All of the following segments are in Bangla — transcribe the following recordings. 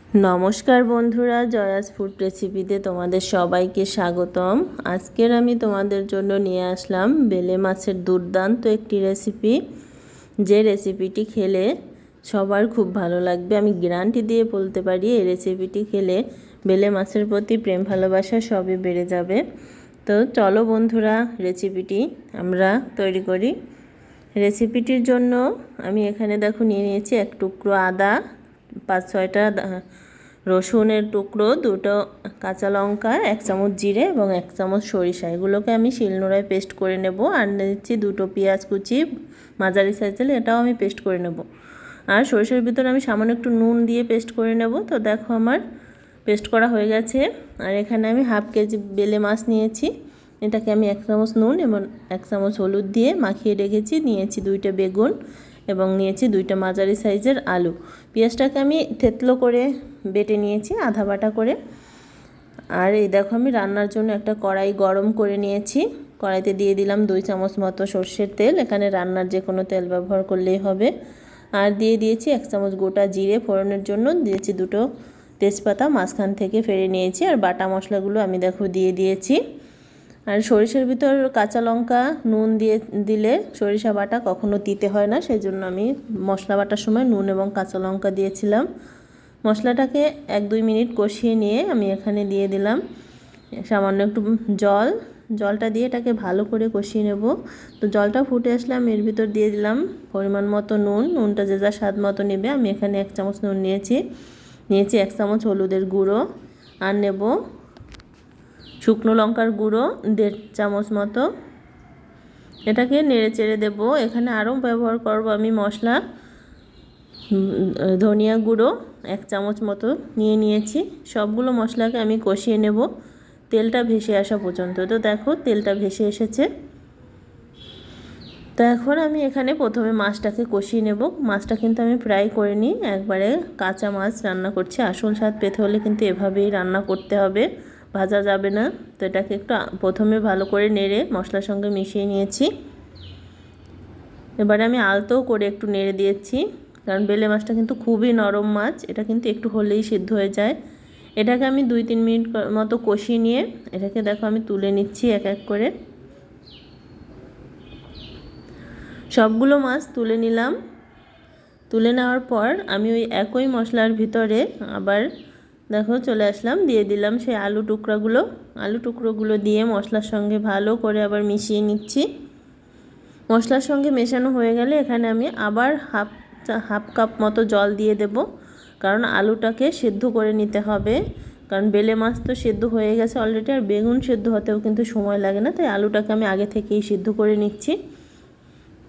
নমস্কার বন্ধুরা, জয়াস ফুড রেসিপিতে তোমাদের সবাইকে স্বাগতম। আজকের আমি তোমাদের জন্য নিয়ে আসলাম বেলে মাছের দুর্দান্ত একটি রেসিপি, যে রেসিপিটি খেলে সবার খুব ভালো লাগবে। আমি গ্যারান্টি দিয়ে বলতে পারি এই রেসিপিটি খেলে বেলে মাছের প্রতি প্রেম ভালোবাসা সবই বেড়ে যাবে। তো চলো বন্ধুরা, রেসিপিটি আমরা তৈরি করি। রেসিপিটির জন্য আমি এখানে দেখো নিয়ে নিয়েছি এক টুকরো আদা, 5-6টা রসুনের টুকরো, 2টো কাঁচা লঙ্কা, 1 চামচ জিরে এবং 1 চামচ সরিষা। এগুলোকে আমি শিলনোড়ায় পেস্ট করে নেব। আর নিচ্ছি 2টো পেঁয়াজ কুচি মাঝারি সাইজের, এটাও আমি পেস্ট করে নেব। আর সরিষার ভিতরে আমি সামান্য একটু নুন দিয়ে পেস্ট করে নেব। তো দেখো আমার পেস্ট করা হয়ে গেছে। আর এখানে আমি হাফ কেজি বেলে মাছ নিয়েছি, এটাকে আমি 1 চামচ নুন এবং 1 চামচ হলুদ দিয়ে মাখিয়ে রেখেছি। নিয়েছি 2টা বেগুন এবং নিয়েছি 2টা মাঝারি সাইজের আলু। পেঁয়াজটাকে আমি থেতলো করে বেটে নিয়েছি, আধা বাটা করে। আর এই দেখো আমি রান্নার জন্য একটা কড়াই গরম করে নিয়েছি। কড়াইতে দিয়ে দিলাম 2 চামচ মতো সর্ষের তেল, এখানে রান্নার যে কোনো তেল ব্যবহার করলেই হবে। আর দিয়ে দিয়েছি 1 চামচ গোটা জিরে ফোড়নের জন্য, দিয়েছি 2টো তেজপাতা মাঝখান থেকে ফেড়ে নিয়েছি। আর বাটা মশলাগুলো আমি দেখো দিয়ে দিয়েছি। আর সরিষার ভিতর কাঁচা লঙ্কা নুন দিলে সরিষা বাটা কখনো দিতে হয় না, সেই জন্য আমি মশলা বাটার সময় নুন এবং কাঁচা লঙ্কা দিয়েছিলাম। মশলাটাকে 1-2 মিনিট কষিয়ে নিয়ে আমি এখানে দিয়ে দিলাম সামান্য একটু জলটা দিয়ে এটাকে ভালো করে কষিয়ে নেব। তো জলটা ফুটে আসলে আমি এর ভিতর দিয়ে দিলাম পরিমাণ মতো নুনটা যে যা স্বাদ মতো নেবে। আমি এখানে 1 চামচ নুন নিয়েছি 1 চামচ হলুদের গুঁড়ো, আর নেব শুকনো লঙ্কার গুঁড়ো 1.5 চামচ মতো। এটাকে নেড়ে চেড়ে দেবো। এখানে আরও ব্যবহার করব আমি মশলা, ধনিয়া গুঁড়ো 1 চামচ মতো নিয়েছি। সবগুলো মশলাকে আমি কষিয়ে নেব তেলটা ভেসে আসা পর্যন্ত। তো দেখো তেলটা ভেসে এসেছে। তো এখন আমি এখানে প্রথমে মাছটাকে কষিয়ে নেব। মাছটা কিন্তু আমি ফ্রাই করে নিই, একবারে কাঁচা মাছ রান্না করছি। আসল স্বাদ পেতে হলে কিন্তু এভাবেই রান্না করতে হবে, ভাজা যাবে না। তো এটাকে একটু প্রথমে ভালো করে নেড়ে মশলার সঙ্গে মিশিয়ে নিয়েছি। এবারে আমি আলতো করে একটু নেড়ে দিয়েছি, কারণ বেলে মাছটা কিন্তু খুবই নরম মাছ, এটা কিন্তু একটু হলেই সিদ্ধ হয়ে যায়। এটাকে আমি 2-3 মিনিট মতো কষিয়ে নিয়ে এটাকে দেখো আমি তুলে নিচ্ছি এক এক করে। সবগুলো মাছ তুলে নিলাম। তুলে নেওয়ার পর আমি ওই একই মশলার ভিতরে আবার দেখো চলে আসলাম, দিয়ে দিলাম সেই আলু টুকরোগুলো দিয়ে মশলার সঙ্গে ভালো করে আবার মিশিয়ে নিচ্ছি। মশলার সঙ্গে মেশানো হয়ে গেলে এখানে আমি আবার হাফ কাপ মতো জল দিয়ে দেব, কারণ আলুটাকে সেদ্ধ করে নিতে হবে। কারণ বেলে মাছ তো সেদ্ধ হয়ে গেছে অলরেডি, আর বেগুন সেদ্ধ হতেও কিন্তু সময় লাগে না, তাই আলুটাকে আমি আগে থেকেই সিদ্ধ করে নিচ্ছি।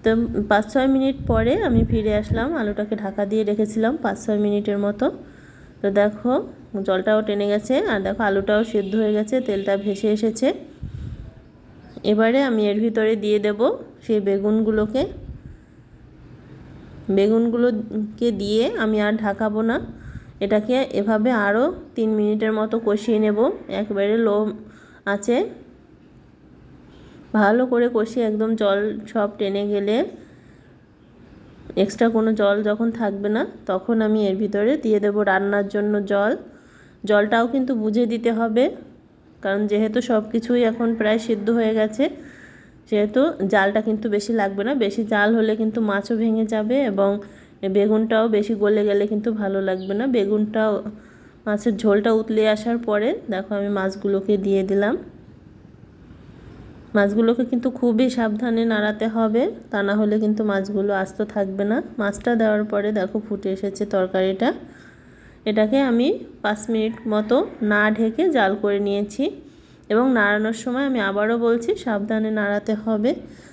তো 5-6 মিনিট পরে আমি ফিরে আসলাম। আলুটাকে ঢাকা দিয়ে রেখেছিলাম 5-6 মিনিটের মতো। তো দেখো জলটাও টেনে গেছে, আর দেখো আলুটাও সেদ্ধ হয়ে গেছে, তেলটা ভেসে এসেছে। এবারে আমি এর ভিতরে দিয়ে দেব সেই বেগুনগুলোকে দিয়ে আমি আর ঢাকাবো না। এটাকে এভাবে আরও 3 মিনিটের মতো কষিয়ে নেব, একবারে লো আছে ভালো করে কষিয়ে একদম জল সব টেনে গেলে, এক্সট্রা কোনো জল যখন থাকবে না তখন আমি এর ভিতরে দিয়ে দেব রান্নার জন্য জলটাও কিন্তু বুঝে দিতে হবে, কারণ যেহেতু সব কিছুই এখন প্রায় সিদ্ধ হয়ে গেছে, সেহেতু জালটা কিন্তু বেশি লাগবে না। বেশি জাল হলে কিন্তু মাছও ভেঙে যাবে এবং বেগুনটাও বেশি গলে গেলে কিন্তু ভালো লাগবে না। মাছের ঝোলটা উতলে আসার পরে দেখো আমি মাছগুলোকে দিয়ে দিলাম। মাছগুলোকে কিন্তু খুবই সাবধানে নাড়াতে হবে, তা না হলে কিন্তু মাছগুলো আস্ত থাকবে না। মাছটা দেওয়ার পরে দেখো ফুটে এসেছে তরকারিটা। এটাকে আমি 5 মিনিট মতো না ঢেকে জাল করে নিয়েছি, এবং নাড়ানোর সময় আমি আবারও বলছি সাবধানে নাড়াতে হবে।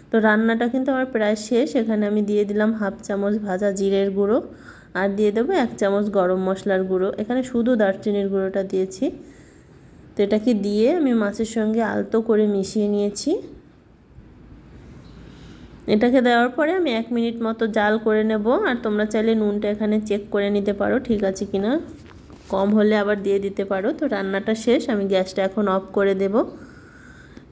তো রান্নাটা কিন্তু আমার প্রায় শেষ। এখানে আমি দিয়ে দিলাম হাফ চামচ ভাজা জিরের গুঁড়ো, আর দিয়ে দেবো 1 চামচ গরম মশলার গুঁড়ো, এখানে শুধু দারচিনির গুঁড়োটা দিয়েছি। তো এটাকে দিয়ে আমি মাছের সঙ্গে আলতো করে মিশিয়ে নিয়েছি। এটাকে দেওয়ার পরে আমি 1 মিনিট মতো জাল করে নেব। আর তোমরা চাইলে নুনটা এখানে চেক করে নিতে পারো ঠিক আছে কিনা, কম হলে আবার দিয়ে দিতে পারো। তো রান্নাটা শেষ, আমি গ্যাসটা এখন অফ করে দেব।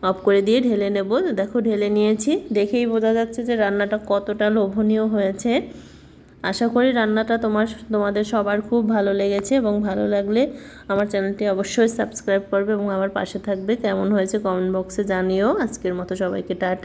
অফ করে দিয়ে ঢেলে নেব। দেখো ঢেলে নিয়েছি, দেখেই বোঝা যাচ্ছে যে রান্নাটা কতটা লোভনীয় হয়েছে। আশা করি রান্নাটা তোমাদের সবার খুব ভালো লেগেছে, এবং ভালো লাগলে আমার চ্যানেলটি অবশ্যই সাবস্ক্রাইব করবে এবং আমার পাশে থাকবে। কেমন হয়েছে কমেন্ট বক্সে জানিও। আজকের মতো সবাইকে টাটা।